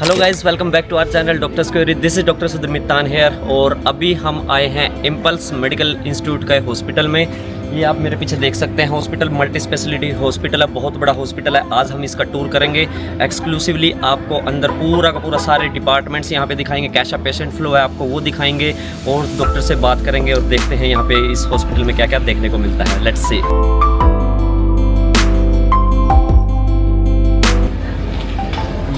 Hello guys, welcome back to our channel doctor स्क्वेरी। This is doctor Sudhir Mittan here और अभी हम आए हैं इम्पल्स मेडिकल इंस्टीट्यूट के हॉस्पिटल में। ये आप मेरे पीछे देख सकते हैं, हॉस्पिटल मल्टी स्पेशलिटी हॉस्पिटल है, बहुत बड़ा हॉस्पिटल है। आज हम इसका टूर करेंगे एक्सक्लूसिवली, आपको अंदर पूरा का पूरा सारे डिपार्टमेंट्स यहाँ पे दिखाएंगे, कैसा पेशेंट फ्लो है आपको वो दिखाएंगे और डॉक्टर से बात करेंगे और देखते हैं यहाँ पे इस हॉस्पिटल में क्या क्या देखने को मिलता है। Let's see.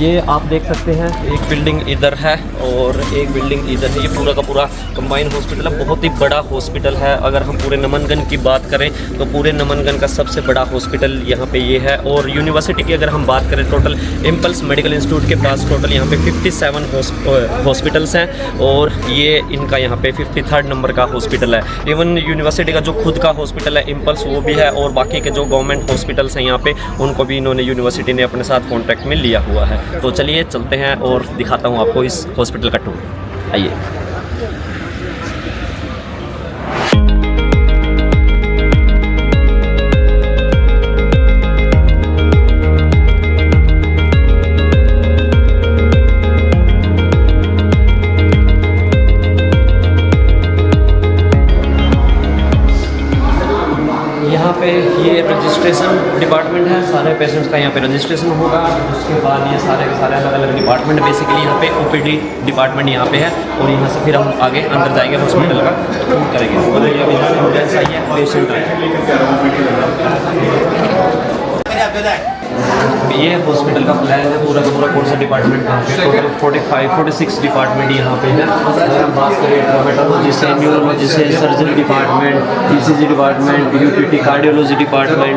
ये आप देख सकते हैं, एक बिल्डिंग इधर है और एक बिल्डिंग इधर है। ये पूरा का पूरा कंबाइन हॉस्पिटल है, बहुत ही बड़ा हॉस्पिटल है। अगर हम पूरे नमनगंज की बात करें तो पूरे नमनगंज का सबसे बड़ा हॉस्पिटल यहाँ पे ये है। और यूनिवर्सिटी की अगर हम बात करें, टोटल इम्पल्स मेडिकल इंस्टीट्यूट के पास टोटल यहाँ पे 57 हॉस्पिटल्स हैं और ये इनका यहाँ पे 53rd नंबर का हॉस्पिटल है। इवन यूनिवर्सिटी का जो खुद का हॉस्पिटल है इम्पल्स, वो भी है, और बाकी के जो गवर्नमेंट हॉस्पिटल्स हैं यहाँ पे उनको भी इन्होंने यूनिवर्सिटी ने अपने साथ कॉन्ट्रैक्ट में लिया हुआ है। तो चलिए चलते हैं और दिखाता हूँ आपको इस हॉस्पिटल का टूर। आइए। यहाँ पे ये रजिस्ट्रेशन डिपार्टमेंट है, सारे पेशेंट्स का यहाँ पे रजिस्ट्रेशन होगा। उसके बाद ये सारे के सारे अलग अलग डिपार्टमेंट, बेसिकली यहाँ पे ओपीडी डिपार्टमेंट यहाँ पे है और यहाँ से फिर हम आगे अंदर जाएंगे, हॉस्पिटल का टूर करेंगे। और ये एम्बुलेंस आई है, पेशेंट है। ये हॉस्पिटल का प्लान है, पूरा का पूरा कौन सा डिपार्टमेंट कहाँ पे, टोटल 46 डिपार्टमेंट यहाँ पे है। अगर हम बात करें ट्रोमेटोलॉजी से, न्यूरोलॉजी से, surgery department, ECG department, UTT, cardiology department,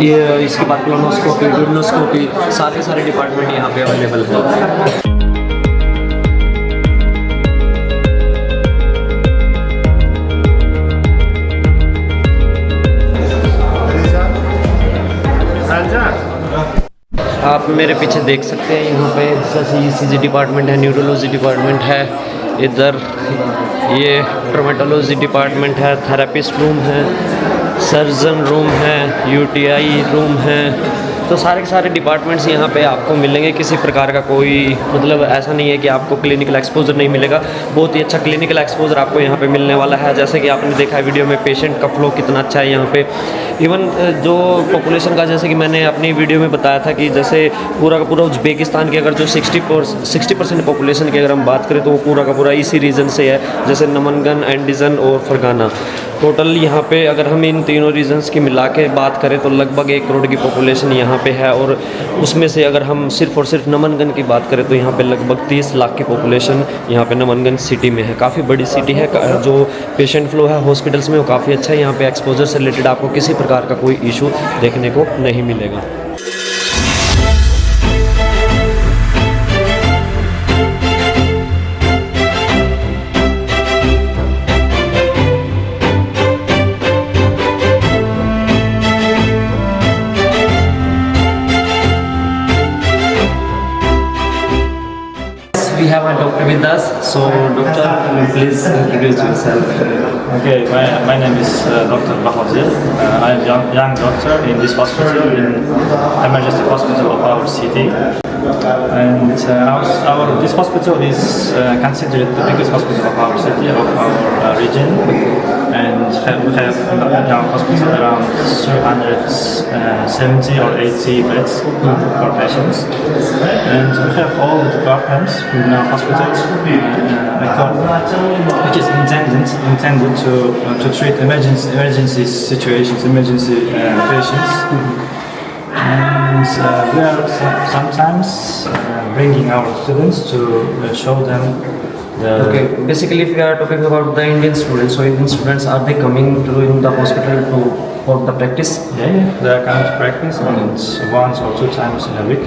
ये इसके बाद कोलोनोस्कोपी, ड्यूरोनोस्कोपी, सारे डिपार्टमेंट यहाँ पे अवेलेबल है। आप मेरे पीछे देख सकते हैं, यहाँ पे ईसीजी डिपार्टमेंट है, न्यूरोलॉजी डिपार्टमेंट है, इधर ये ट्रोमेटोलॉजी डिपार्टमेंट है, थेरेपिस्ट रूम है, सर्जन रूम है, यूटीआई रूम है। तो सारे के सारे डिपार्टमेंट्स यहाँ पे आपको मिलेंगे। किसी प्रकार का कोई मतलब ऐसा नहीं है कि आपको क्लिनिकल एक्सपोजर नहीं मिलेगा, बहुत ही अच्छा क्लिनिकल एक्सपोजर आपको यहाँ पे मिलने वाला है। जैसे कि आपने देखा है वीडियो में, पेशेंट का फ्लो कितना अच्छा है यहाँ पे। इवन जो पॉपुलेशन का, जैसे कि मैंने अपनी वीडियो में बताया था कि जैसे पूरा का पूरा उज्बेकिस्तान की अगर जो 60% पॉपुलेशन की अगर हम बात करें तो वो पूरा का पूरा इसी रीजन से है, जैसे नमनगंज, एंडीजन और फरगाना। टोटल यहाँ पे अगर हम इन तीनों रीजन्स की मिला के बात करें तो लगभग 1 करोड़ की पॉपुलेशन यहाँ पे है। और उसमें से अगर हम सिर्फ और सिर्फ नमनगंज की बात करें तो यहाँ पे लगभग 30 लाख की पॉपुलेशन यहाँ पे नमनगंज सिटी में है। काफ़ी बड़ी सिटी है। जो पेशेंट फ्लो है हॉस्पिटल्स में वो काफ़ी अच्छा है। यहाँ पे एक्सपोजर से रिलेटेड आपको किसी प्रकार का कोई इशू देखने को नहीं मिलेगा। We have a doctor with us, so doctor, please introduce yourself. Okay, my name is Dr. Bahazir. I am young doctor in this hospital, in emergency hospital of our city. And this hospital is considered the biggest hospital of our city, of our region. and we have in our hospital around 370 or 80 beds for patients. And we have all the departments in our hospital, which is intended to treat emergency situations, emergency patients. And we are sometimes bringing our students to show them the. Okay, basically, if we are talking about the Indian students, so Indian students, are they coming to in the hospital for the practice? Yeah, they are coming to practice and once or two times in a week.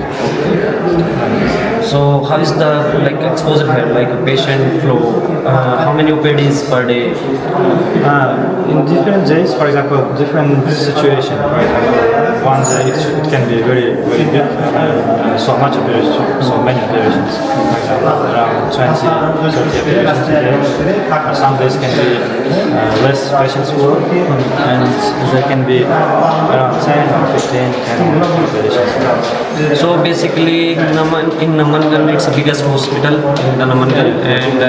So how is the like exposure here, like patient flow? How many OPDs per day? In different days, for example, different situation. For example, one day it can be very big, so many operations. For example, around 20, 30 operations a day. Some days can be less patients flow, and there can be around 10 or 15 operations. So basically, in Namangan, it's the biggest hospital in the Namangan, and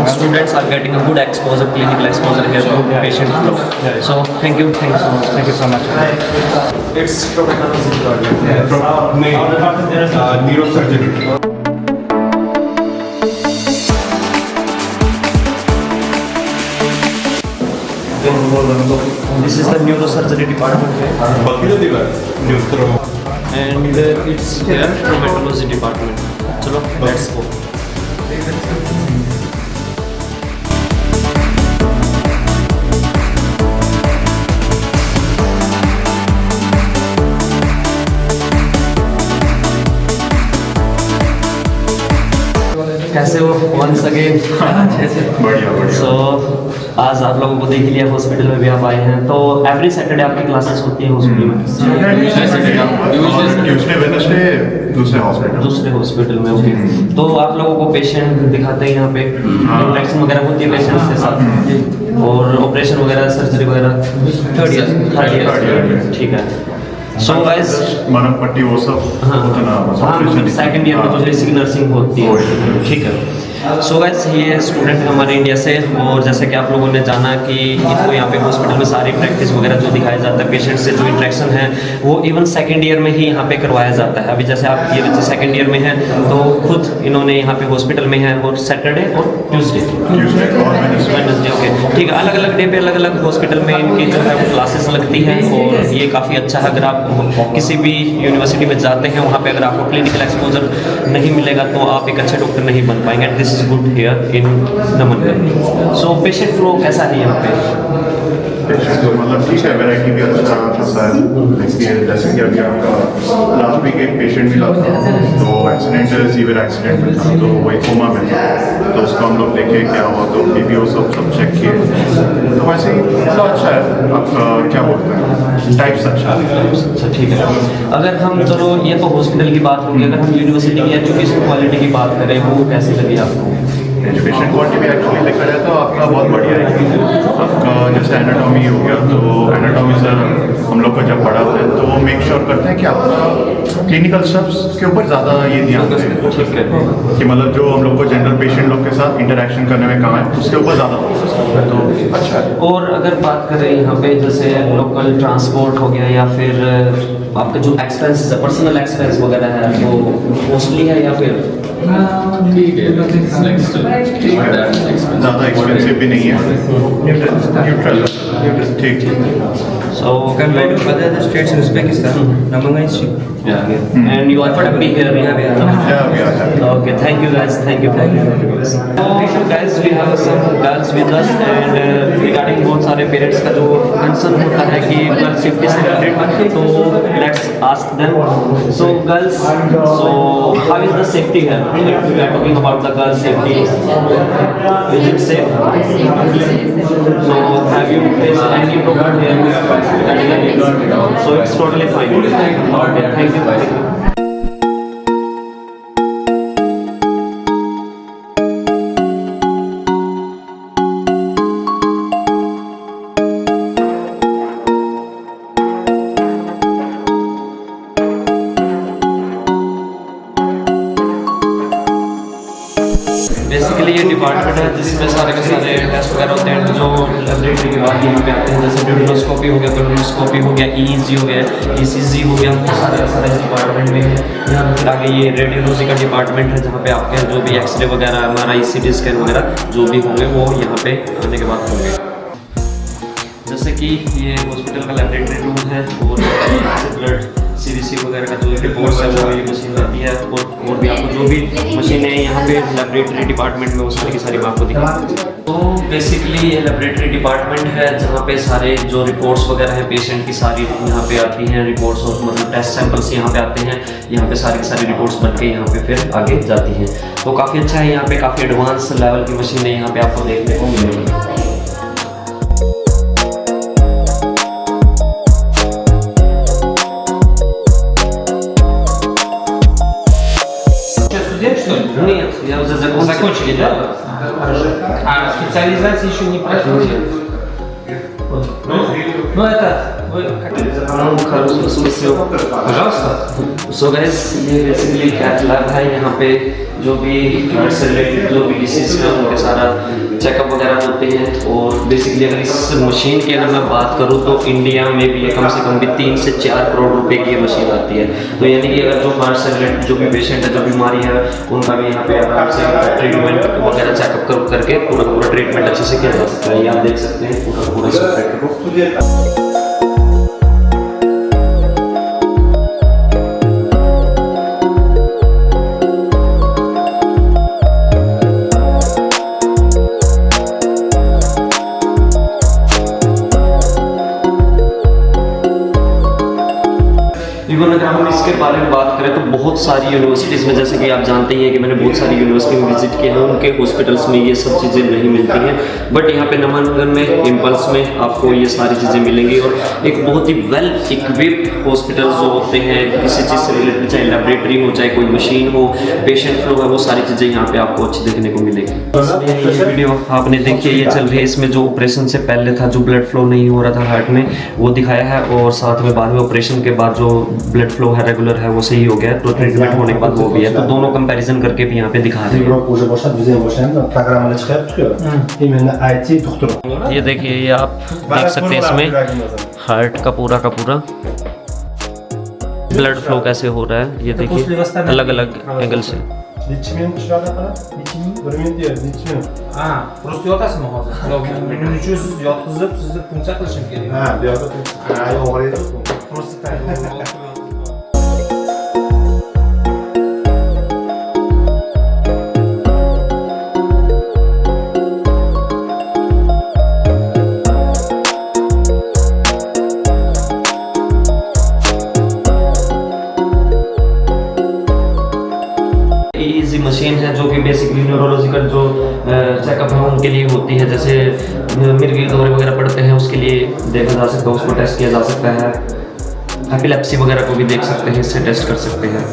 students are getting a good exposure, clinical exposure here, good patient flow. So thank you so much. Thank you so much. It's neurosurgery. This is the neurosurgery department here. And it's here traumatology department. Chalo, let's go. कैसे हो once again? बढ़िया सो आज आप लोगों को देख लिया, hospital में भी आप आए हैं, तो एवरी सैटरडे आपकी क्लासेस होती है हॉस्पिटल में? ट्यूसडे वेडनेसडे दूसरे हॉस्पिटल में ओके। तो आप लोगों को पेशेंट दिखाते हैं यहाँ पे, इंटरेक्शन वगैरह होती है पेशेंट्स के साथ, और ऑपरेशन वगैरह, सर्जरी वगैरह थर्ड ईयर ठीक है। सो गाइस, मानव पट्टी वो सब सेकंड ईयर में तो जैसे नर्सिंग होती है, ठीक है। सो गाइस, ये स्टूडेंट है हमारे इंडिया से, और जैसे कि आप लोगों ने जाना कि इनको यहाँ पे हॉस्पिटल में सारी प्रैक्टिस वगैरह जो दिखाया जाता है, पेशेंट से जो इंटरेक्शन है वो इवन सेकंड ईयर में ही यहाँ पे करवाया जाता है। अभी जैसे आप ये बच्चे सेकंड ईयर में हैं, तो खुद इन्होंने यहाँ पे हॉस्पिटल में है, और सैटरडे और ट्यूसडे और वेडनेसडे ओके ठीक है, अलग अलग डे पे अलग अलग हॉस्पिटल में इनकी जो है क्लासेस लगती हैं, और ये काफ़ी अच्छा है। अगर आप किसी भी यूनिवर्सिटी में जाते हैं, वहाँ पे अगर आपको क्लिनिकल एक्सपोजर नहीं मिलेगा तो आप एक अच्छे डॉक्टर नहीं बन पाएंगे। This is good here in Namangan. So patient flow कैसा है यहाँ पे? मतलब ठीक है, वैरायटी भी अच्छा खासा है। देखिए जैसे कि अभी आपका लास्ट वीक एक पेशेंट मिला था, तो एक्सीडेंट सीवियर एक्सीडेंट में था, तो वही कोमा में था, तो उसको हम लोग देखे क्या हुआ, तो बीपीओ सब चेक किए, तो वैसे ही मतलब अच्छा है। आपका क्या बोलते हैं, टाइप्स अच्छा है। अच्छा ठीक है। अगर हम चलो, ये तो हॉस्पिटल की बात होगी, अगर हम यूनिवर्सिटी की एजुकेशन क्वालिटी की बात करें, वो कैसी लगी आपको? एजुकेशन क्वालिटी भी एक्चुअली देखा जाए तो आपका बहुत बढ़िया है। आपका जैसे एनाटॉमी हो गया, तो एनाटॉमी सर हम लोग को जब पढ़ाते हैं तो वो मेक श्योर करते हैं कि आपका क्लिनिकल स्टेप्स के ऊपर ज़्यादा ये ध्यान दें, ठीक है, कि मतलब जो हम लोग को जनरल पेशेंट लोग के साथ इंटरेक्शन करने में कहाँ है उसके ऊपर ज़्यादा फोकस करते हैं, तो अच्छा है। और अगर बात करें यहाँ पे जैसे लोकल ट्रांसपोर्ट हो गया, या फिर आपका जो एक्सपेंसेस है, पर्सनल एक्सपेंस वगैरह है, वो कॉस्टली है या फिर ठीक है, ज़्यादा एक्सपेंसिव भी नहीं है, न्यूट्रल ठीक ठीक। So compared to other states in Uzbekistan, Namangan is cheap. and you are happy here? Okay, thank you guys, thank you. So guys, we have some girls with us, and regarding बहुत सारे parents का जो concern होता है कि girl safety से related, तो let's ask them. So girls, so how is the safety here? If we are talking about the girl safety, is it safe? So have you faced any problem here? So it's totally fine. Okay, thank you. Basically ये department है जिसमें सारे के सारे test वगैरह होते हैं जो लेबोरेटरी के बाद यहाँ पे आते हैं, जैसे ड्यूरोस्कोपी हो गया, कोलोनोस्कोपी हो गया, ईईजी हो गया, ईसीजी हो गया, सारे के सारे इस डिपार्टमेंट में है। यहाँ पे फिर आगे ये रेडियोलॉजी का डिपार्टमेंट है जहाँ पे आपके जो भी एक्सरे वगैरह, MRI, CT स्कैन वगैरह जो भी होंगे वो यहाँ पे आने के बाद होंगे। जैसे कि ये हॉस्पिटल का लेबोरेटरी रूम है और ब्लड CBC वगैरह का जो रिपोर्ट्स है वो ये मशीन रहती है, और भी आपको जो भी मशीनें हैं यहाँ पे लेबोरेटरी डिपार्टमेंट में वो सारी की सारी मैं आपको दिखाऊंगा। तो बेसिकली ये लेबोरेटरी डिपार्टमेंट है जहाँ पे सारे जो रिपोर्ट्स वगैरह हैं पेशेंट की सारी यहाँ पे आती हैं रिपोर्ट्स, और मतलब टेस्ट सैंपल्स यहाँ पे आते हैं, यहाँ पे सारी की सारी रिपोर्ट्स बन के यहाँ पे फिर आगे जाती हैं। तो काफ़ी अच्छा है, यहाँ पे काफ़ी एडवांस लेवल की मशीनें यहाँ पे आपको देखने को मिलेंगी। Нет, я уже закончил. Закончили, да? Хорошо. А специализации еще не прошли? Ну это... Вы Пожалуйста. So guys, ये बेसिकली कैथ लैब है, यहाँ पे जो भी ब्लड से रिलेटेड जो भी डिसीज है उनके सारा चेकअप वगैरह होते हैं। और बेसिकली अगर इस मशीन की अगर मैं बात करूँ तो इंडिया में भी ये कम से कम भी 3 से 4 करोड़ रुपए की ये मशीन आती है। तो यानी कि अगर जो हार्ट से रिलेटेड जो भी पेशेंट है, जो बीमारी है, उनका भी यहाँ पे आराम से ट्रीटमेंट वगैरह चेकअप करके पूरा ट्रीटमेंट अच्छे से किया जा सकता है। ये आप देख सकते हैं पूरा सेटअप को। इवन अगर हम इसके बारे में बात करें तो बहुत सारी यूनिवर्सिटीज़ में, जैसे कि आप जानते ही हैं कि मैंने बहुत सारी यूनिवर्सिटी में विजिट किए हैं, उनके हॉस्पिटल्स में ये सब चीज़ें नहीं मिलती हैं, बट यहाँ पे नमनगर में इम्पल्स में आपको ये सारी चीज़ें मिलेंगी। और एक बहुत ही वेल इक्विप्ड हॉस्पिटल जो होते हैं किसी चीज़ से रिलेटेड, चाहे लेबोरेटरी हो, चाहे कोई मशीन हो, पेशेंट फ्लो है, वो सारी चीज़ें यहाँ पे आपको अच्छी देखने को मिलेगी। ये वीडियो आपने देखी है, ये चल रही है, इसमें जो ऑपरेशन से पहले था, जो ब्लड फ्लो नहीं हो रहा था हार्ट में, वो दिखाया है, और साथ में बाद में ऑपरेशन के बाद जो ब्लड फ्लो है रेगुलर है वो सही हो गया, तो ट्रीटमेंट होने के बाद वो भी है। तो दोनों कंपैरिजन करके भी यहाँ पे दिखा रहे हैं। уже boşalt, bize boşalt, programını çıkarıp çıkıyor. Именно IT doktor. ये देखिए, ये आप देख सकते हैं इसमें हार्ट का पूरा ब्लड फ्लो कैसे हो रहा है। ये देखिए अलग अलग एंगल से। Liçimin şurada para. Liçimin? Bölümün diyor, liçimin. Просто yotasın o hazır. Benim için siz yatkızıp sizi funksiya qilishim kerak. Ha, bir yerde. Ha, oraya da. Просто так. Easy machine है जो कि बेसिकली न्यूरोलॉजिकल जो चेकअप है उनके लिए होती है, जैसे मिर्गी दौरे वगैरह पड़ते हैं उसके लिए देखा जा सकता है, उसको टेस्ट किया जा सकता है। एपिलेप्सी वगैरह को भी देख सकते हैं, इससे टेस्ट कर सकते हैं।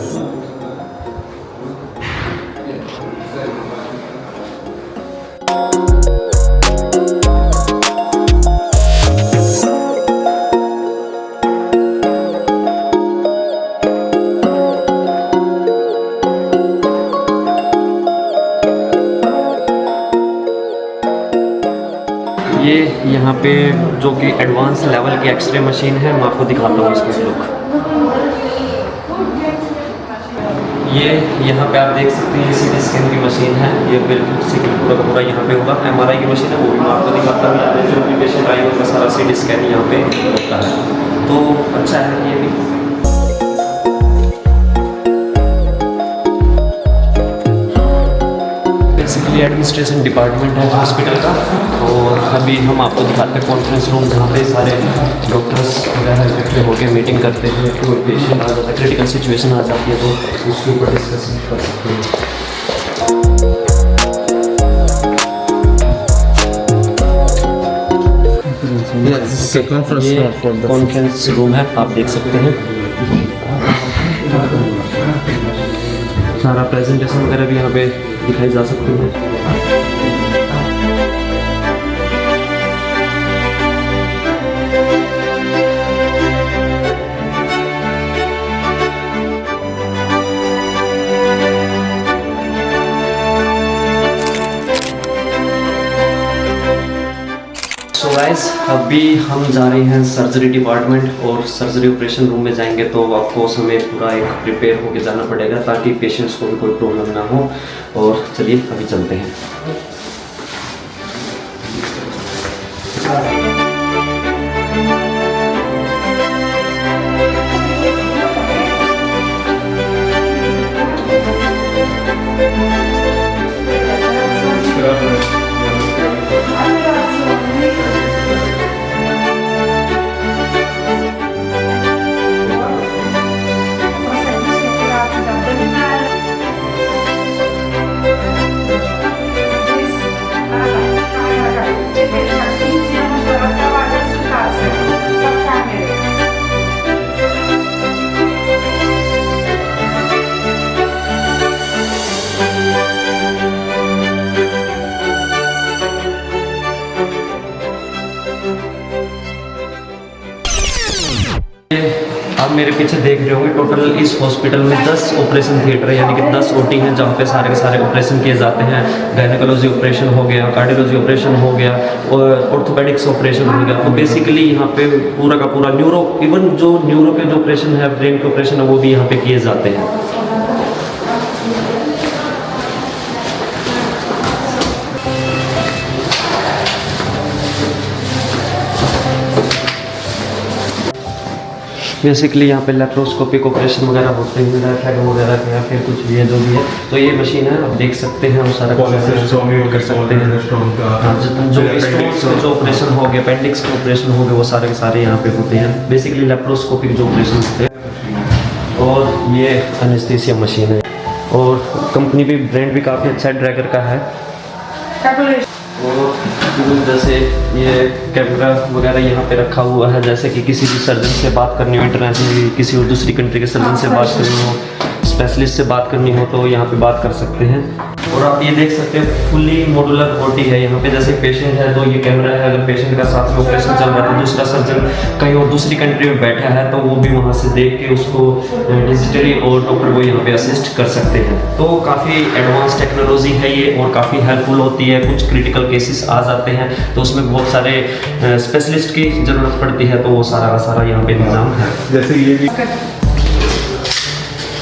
ये यहाँ पे जो कि एडवांस लेवल की एक्सरे मशीन है, मैं आपको दिखाता हूँ इसका लुक। ये यहाँ पे आप देख सकते हैं, CT स्कैन की मशीन है, ये बिल्कुल सीक्रेट पूरा का पूरा यहाँ पे होगा। MRI की मशीन है, वो भी मैं आपको दिखाता हूँ। जो भी पेशेंट आई उनका सारा CT स्कैन यहाँ पे होता है, तो अच्छा है ये भी। बेसिकली एडमिनिस्ट्रेशन डिपार्टमेंट है हॉस्पिटल का, और अभी हम आपको दिखाते हैं कॉन्फ्रेंस रूम जहाँ पे सारे डॉक्टर्स वगैरह इकट्ठे होकर मीटिंग करते हैं। कोई पेशेंट आ जाता है, क्रिटिकल सिचुएशन आ जाती है तो उसके ऊपर डिस्कस कर सकते हैं। ये कॉन्फ्रेंस रूम है, आप देख सकते हैं। सारा प्रेजेंटेशन वगैरह भी यहाँ पे दिखाई जा सकती है। अभी हम जा रहे हैं सर्जरी डिपार्टमेंट और सर्जरी ऑपरेशन रूम में जाएंगे तो आपको हमें पूरा एक प्रिपेयर होकर जाना पड़ेगा ताकि पेशेंट्स को भी कोई प्रॉब्लम ना हो। और चलिए अभी चलते हैं। आप मेरे पीछे देख रहे होंगे टोटल इस हॉस्पिटल में 10 ऑपरेशन थिएटर है, यानी कि 10 ओटी हैं जहाँ पे सारे के सारे ऑपरेशन किए जाते हैं। गायनेकोलॉजी ऑपरेशन हो गया, कार्डियोलॉजी ऑपरेशन हो गया और ऑर्थोपेडिक्स ऑपरेशन हो गया। तो बेसिकली यहाँ पे पूरा का पूरा न्यूरो, इवन जो न्यूरो के जो ऑपरेशन है, ब्रेन के ऑपरेशन है, वो भी यहाँ पे किए जाते हैं। बेसिकली यहाँ पे लेप्रोस्कोपिक ऑपरेशन वगैरह होते हैं, थैगम वगैरह के, या फिर कुछ भी है जो भी है। तो ये मशीन है, आप देख सकते हैं, हम सारा कर सकते हैं। जो ऑपरेशन हो गया, अपेंडिक्स के ऑपरेशन हो गए, वो सारे के सारे यहाँ पे होते हैं। बेसिकली लेप्रोस्कोपिक जो ऑपरेशन होते हैं। और ये एनेस्थीसिया मशीन है और कंपनी भी, ब्रांड भी काफ़ी अच्छा ड्रैगर का है। और जैसे ये कैमरा वगैरह यहाँ पे रखा हुआ है, जैसे कि किसी भी सर्जन से बात करनी हो, इंटरनेशनली किसी और दूसरी कंट्री के सर्जन से बात करनी हो, स्पेशलिस्ट से बात करनी हो, तो यहाँ पे बात कर सकते हैं। और आप ये देख सकते हैं फुली मॉड्यूलर ओटी है। यहाँ पे जैसे पेशेंट है तो ये कैमरा है, अगर पेशेंट का साथ में ऑपरेशन चल रहा है तो दूसरा सर्जन कहीं और दूसरी कंट्री में बैठा है तो वो भी वहाँ से देख के उसको डिजिटली और डॉक्टर को यहाँ पे असिस्ट कर सकते हैं। तो काफ़ी एडवांस टेक्नोलॉजी है ये और काफ़ी हेल्पफुल होती है। कुछ क्रिटिकल केसेस आ जाते हैं तो उसमें बहुत सारे स्पेशलिस्ट की ज़रूरत पड़ती है, तो वो सारा का सारा यहाँ पे इंतजाम है। जैसे ये भी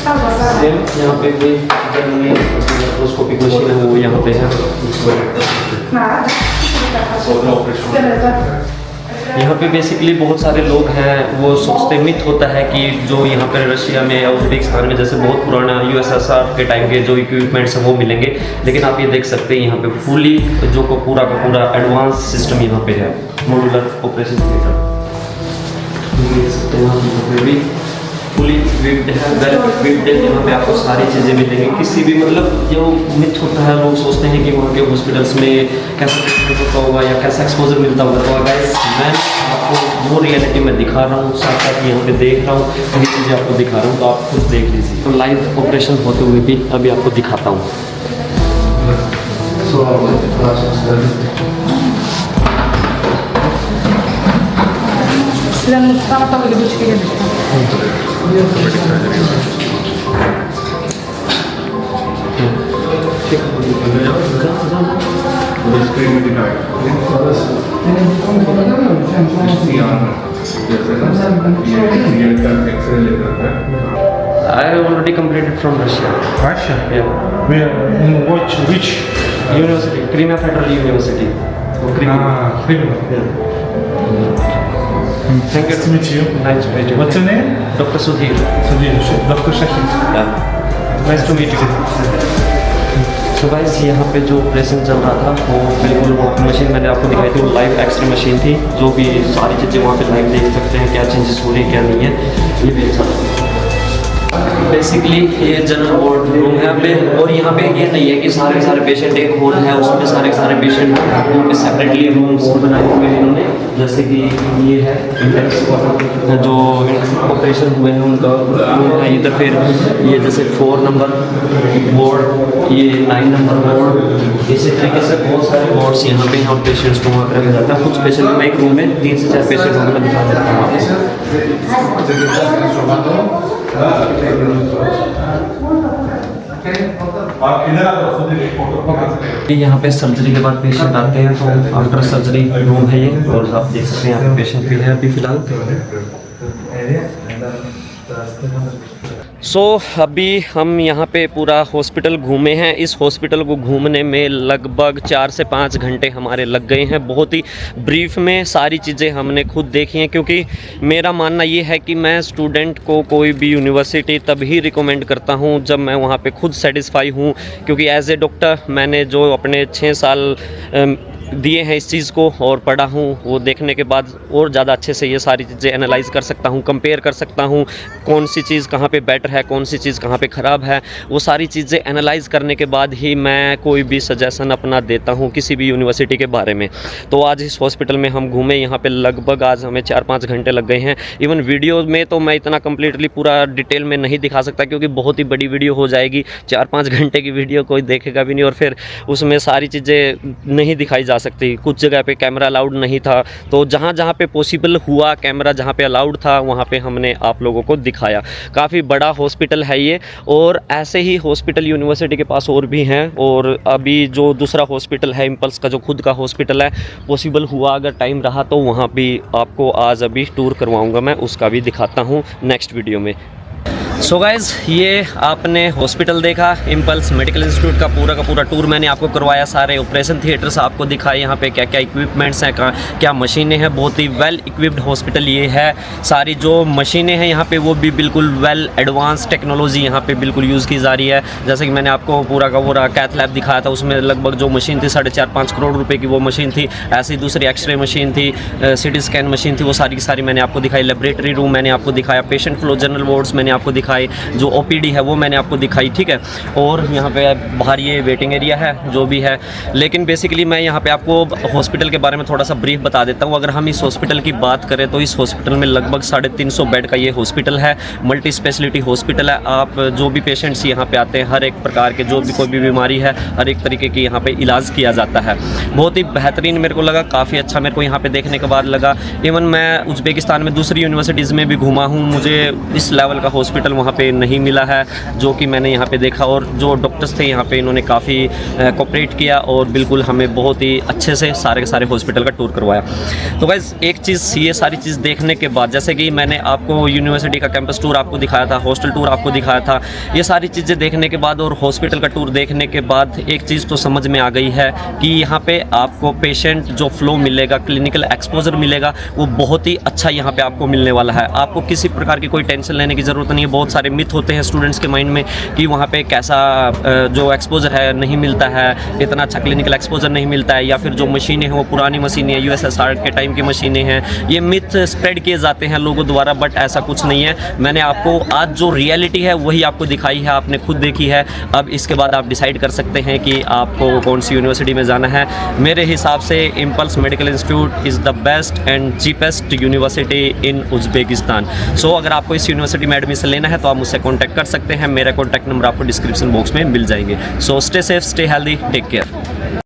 सेम यहाँ पे भी लेप्रोस्कोपिक मशीन है, वो यहाँ पे है। यहाँ पे बेसिकली बहुत सारे लोग हैं, वो सोचते, मिथ होता है कि जो यहाँ पर रशिया में या उज़्बेकिस्तान में जैसे बहुत पुराना USSR के टाइम के जो इक्विपमेंट्स हैं वो मिलेंगे, लेकिन आप ये देख सकते हैं यहाँ पे फुली जो को पूरा का पूरा एडवांस सिस्टम यहाँ पे है, मॉड्यूलर ऑपरेशन थिएटर। देख सकते हैं यहाँ पे भी फुली विप्ड है, वेल विप्ड है। यहाँ पे आपको सारी चीज़ें मिलेंगी। किसी भी मतलब जो मिथ होता है, लोग सोचते हैं कि वहाँ के हॉस्पिटल्स में कैसा ट्रीटमेंट होता होगा या कैसा एक्सपोजर मिलता होगा, तो गाइस मैं आपको वो रियलिटी में दिखा रहा हूँ, साथ साथ यहाँ पे देख रहा हूँ, ये चीज़ें आपको दिखा रहा हूँ, तो आप खुद देख लीजिए। तो लाइव ऑपरेशन होते हुए भी अभी आपको दिखाता हूँ। स्क्रीन में दिखाएगा। I have already completed from Russia. Russia? Yeah. Where, in which? University, Crimea Federal University. Crimea. Thank you. Nice to meet you. Nice to meet you. What's your name? Dr. Sudhir. Dr. Shahid. Yeah. Nice to meet you. तो guys यहाँ पे जो operation चल रहा था वो बिल्कुल वो मशीन मैंने आपको दिखाई थी, वो लाइव एक्सरे मशीन थी, जो भी सारी चीज़ें वहाँ पे लाइव देख सकते हैं, क्या चेंजेस हो रही है क्या नहीं है, ये भी अच्छा था। बेसिकली ये जनरल वार्ड रूम है पे, और यहाँ पे ये नहीं है कि सारे के सारे पेशेंट एक हॉल है उसमें सारे के सारे पेशेंट उनके सेपरेटली रूम्स बनाए हुए हैं इन्होंने। जैसे कि ये है जो ऑपरेशन हुए हैं उनका रूम है इधर, फिर ये जैसे 4 नंबर वार्ड, ये 9 नंबर वार्ड, इसी तरीके से बहुत सारे वार्ड्स यहाँ पे और पेशेंट्स को वहाँ पर रखा जाता है। कुछ पेशेंट में एक रूम में 3 से 4 पेशेंट होंगे, मैं दिखा देता हूँ आपको। यहाँ पे सर्जरी के बाद पेशेंट आते हैं तो आफ्टर सर्जरी रूम है ये, और आप देख सकते हैं यहाँ पे पेशेंट भी है अभी फिलहाल। अभी हम यहाँ पे पूरा हॉस्पिटल घूमे हैं। इस हॉस्पिटल को घूमने में लगभग 4 से 5 घंटे हमारे लग गए हैं। बहुत ही ब्रीफ में सारी चीज़ें हमने खुद देखी हैं, क्योंकि मेरा मानना ये है कि मैं स्टूडेंट को कोई भी यूनिवर्सिटी तभी रिकमेंड करता हूँ जब मैं वहाँ पे खुद सेटिस्फाई हूँ, क्योंकि एज ए डॉक्टर मैंने जो अपने 6 साल दिए हैं इस चीज़ को और पढ़ा हूँ, वो देखने के बाद और ज़्यादा अच्छे से ये सारी चीज़ें एनालाइज कर सकता हूँ, कंपेयर कर सकता हूँ कौन सी चीज़ कहाँ पे बेटर है, कौन सी चीज़ कहाँ पे ख़राब है। वो सारी चीज़ें एनालाइज करने के बाद ही मैं कोई भी सजेशन अपना देता हूँ किसी भी यूनिवर्सिटी के बारे में। तो आज इस हॉस्पिटल में हम घूमे, यहाँ पे लगभग आज हमें 4-5 घंटे लग गए हैं। इवन वीडियो में तो मैं इतना कम्प्लीटली पूरा डिटेल में नहीं दिखा सकता, क्योंकि बहुत ही बड़ी वीडियो हो जाएगी। 4-5 घंटे की वीडियो कोई देखेगा भी नहीं, और फिर उसमें सारी चीज़ें नहीं दिखाई जा सकती। कुछ जगह पे कैमरा अलाउड नहीं था, तो जहाँ जहाँ पे पॉसिबल हुआ कैमरा जहाँ पे अलाउड था वहाँ पे हमने आप लोगों को दिखाया। काफ़ी बड़ा हॉस्पिटल है ये, और ऐसे ही हॉस्पिटल यूनिवर्सिटी के पास और भी हैं। और अभी जो दूसरा हॉस्पिटल है इम्पल्स का, जो खुद का हॉस्पिटल है, पॉसिबल हुआ अगर टाइम रहा तो वहाँ भी आपको आज अभी टूर करवाऊँगा मैं, उसका भी दिखाता हूँ नेक्स्ट वीडियो में। सो गाइज़, ये आपने हॉस्पिटल देखा, इम्पल्स मेडिकल इंस्टीट्यूट का पूरा टूर मैंने आपको करवाया। सारे ऑपरेशन थिएटर्स आपको दिखाए, यहाँ पे क्या क्या इक्विपमेंट्स हैं, क्या मशीनें हैं। बहुत ही वेल इक्विप्ड हॉस्पिटल ये है। सारी जो मशीनें हैं यहाँ पे वो भी बिल्कुल वेल एडवांस टेक्नोलॉजी यहाँ पे बिल्कुल यूज़ की जा रही है। जैसे कि मैंने आपको पूरा कैथ लैब दिखाया था, उसमें लगभग जो मशीन थी 4.5-5 करोड़ रुपये की वो मशीन थी। ऐसी दूसरी एक्सरे मशीन थी, CT स्कैन मशीन थी, वो सारी की सारी मैंने आपको दिखाई। लेबोरेटरी रूम मैंने आपको दिखाया, पेशेंट फ्लो जनरल वार्ड्स मैंने आपको दिखाई, जो OPD है वो मैंने आपको दिखाई, ठीक है। और यहाँ पे बाहर ये वेटिंग एरिया है जो भी है। लेकिन बेसिकली मैं यहाँ पे आपको हॉस्पिटल के बारे में थोड़ा सा ब्रीफ बता देता हूँ। अगर हम इस हॉस्पिटल की बात करें तो इस हॉस्पिटल में लगभग 350 बेड का ये हॉस्पिटल है। मल्टी स्पेशलिटी हॉस्पिटल है। आप जो भी पेशेंट्स यहाँ पे आते हैं, हर एक प्रकार के जो भी कोई भी बीमारी है, हर एक तरीके की यहाँ पे इलाज किया जाता है। बहुत ही बेहतरीन मेरे को लगा, काफ़ी अच्छा मेरे को यहाँ पे देखने के बाद लगा। इवन मैं उज़्बेकिस्तान में दूसरी यूनिवर्सिटीज़ में भी घूमा हूँ, मुझे इस लेवल का हॉस्पिटल वहाँ पे नहीं मिला है जो कि मैंने यहाँ पे देखा। और जो डॉक्टर्स थे यहाँ पे, इन्होंने काफ़ी कोऑपरेट किया और बिल्कुल हमें बहुत ही अच्छे से सारे के सारे हॉस्पिटल का टूर करवाया। तो गाइस, एक चीज़, ये सारी चीज़ देखने के बाद, जैसे कि मैंने आपको यूनिवर्सिटी का कैंपस टूर आपको दिखाया था, हॉस्टल टूर आपको दिखाया था, ये सारी चीज़ें देखने के बाद और हॉस्पिटल का टूर देखने के बाद एक चीज़ तो समझ में आ गई है कि यहाँ पे आपको पेशेंट जो फ्लो मिलेगा, क्लिनिकल एक्सपोजर मिलेगा, वो बहुत ही अच्छा यहाँ पे आपको मिलने वाला है। आपको किसी प्रकार की कोई टेंशन लेने की ज़रूरत नहीं है। बहुत सारे मिथ होते हैं स्टूडेंट्स के माइंड में कि वहाँ पे कैसा जो एक्सपोजर है नहीं मिलता है, इतना अच्छा क्लिनिकल एक्सपोजर नहीं मिलता है, या फिर जो मशीनें हैं वो पुरानी मशीनें हैं, USSR के टाइम की मशीनें हैं। ये मिथ स्प्रेड किए जाते हैं लोगों द्वारा, बट ऐसा कुछ नहीं है। मैंने आपको आज जो रियलिटी है वही आपको दिखाई है, आपने खुद देखी है। अब इसके बाद आप डिसाइड कर सकते हैं कि आपको कौन सी यूनिवर्सिटी में जाना है। मेरे हिसाब से Impulse medical institute is the best and cheapest university in Uzbekistan. So अगर आपको इस यूनिवर्सिटी में एडमिशन लेना है तो आप मुझसे कॉन्टैक्ट कर सकते हैं। मेरा कॉन्टैक्ट नंबर आपको डिस्क्रिप्शन बॉक्स में मिल जाएंगे। So stay safe, stay healthy, take care.